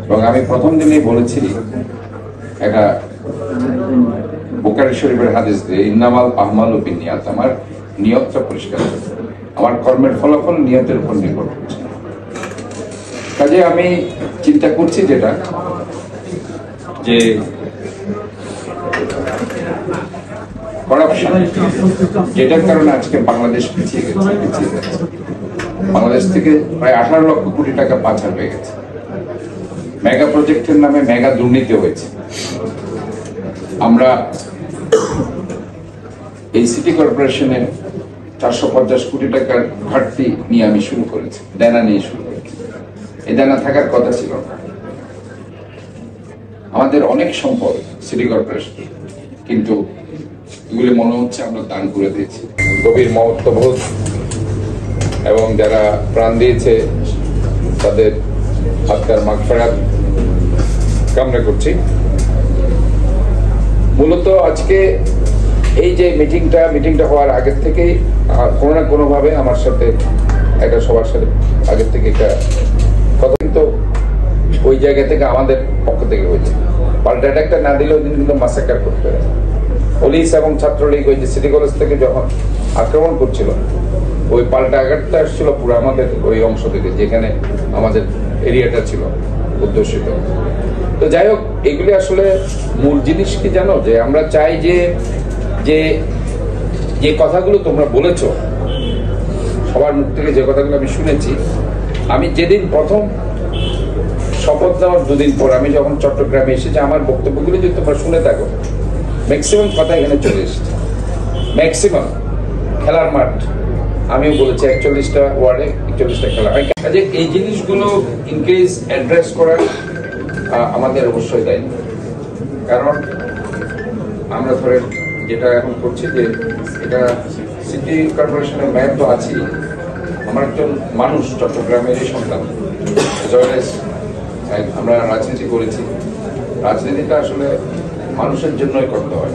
এবং আমি প্রথম দিনেই বলেছি একটা বুখারী শরীফের হাদিস দিয়ে ইন্নামাল আহমালু বিন্নিয়াত, আমার নিয়তটা পরিষ্কার, আমার কর্মের ফলাফল নিয়তের উপর নির্ভর করছে। কাজে আমি চিন্তা করছি যেটা যে করাপশন, যেটার কারণে আজকে বাংলাদেশ পিছিয়ে গেছে। বাংলাদেশ থেকে প্রায় 18 লক্ষ কোটি টাকা পাচার হয়ে গেছে। মেগা প্রজেক্টের নামে মেগা দুর্নীতি হয়েছে। আমরা এই সিটি কর্পোরেশনের 450 কোটি টাকার ঘাটতি নিয়ে আমি শুরু করেছি, দেনা নিয়ে শুরু করেছি। এই দেনা থাকার কথা ছিল না। আমাদের অনেক সম্পদ সিটি কর্পোরেশন, কিন্তু এগুলি মনে হচ্ছে আমরা দান করে দিয়েছি। গভীর মমত্ববোধ এবং যারা প্রাণ দিয়েছে তাদের আত্মার মাগফিরাত কামনা করছি। মূলত আজকে এই যে মিটিংটা হওয়ার আগের থেকেই কোনো না কোনো ভাবে আমার সাথে একটা সবার সাথে আগের থেকে একটা কথা, কিন্তু ওই জায়গা থেকে আমাদের পক্ষ থেকে হয়েছে। পাল্টা একটা না দিলেও কিন্তু মাসাকার করতে হবে। পুলিশ এবং ছাত্রলীগ ওই যে সিটি কলেজ থেকে যখন আক্রমণ করছিল, ওই পাল্টা আঘাতটা আসছিল পুরো আমাদের ওই অংশ থেকে, যেখানে আমাদের এরিয়াটা ছিল অধ্যুষিত। তো যাই হোক, এগুলি আসলে মূল জিনিস কি জানো, যে আমরা চাই যে যে যে কথাগুলো তোমরা বলেছো, সবার মুখ থেকে যে কথাগুলো আমি শুনেছি, আমি যেদিন প্রথম শপথ নেওয়ার 2 দিন পর আমি যখন চট্টগ্রামে এসেছি, আমার বক্তব্যগুলি যদি তোমরা শুনে থাকো, ম্যাক্সিমাম কথা এখানে চলে এসেছে। ম্যাক্সিমাম খেলার মাঠ, আমিও বলেছি 41টা ওয়ার্ডে 41টা খেলা হয়। কাজে এই জিনিসগুলো ইনকেস অ্যাড্রেস করার আমাদের অবশ্যই দায়িত্ব। কারণ আমরা ধরে যেটা এখন করছি, যে এটা সিটি কর্পোরেশনের মেয়র তো আছেই, আমার একজন মানুষ, চট্টগ্রামেরই সন্তান। আমরা রাজনীতি করেছি, রাজনীতিটা আসলে মানুষের জন্যই করতে হয়।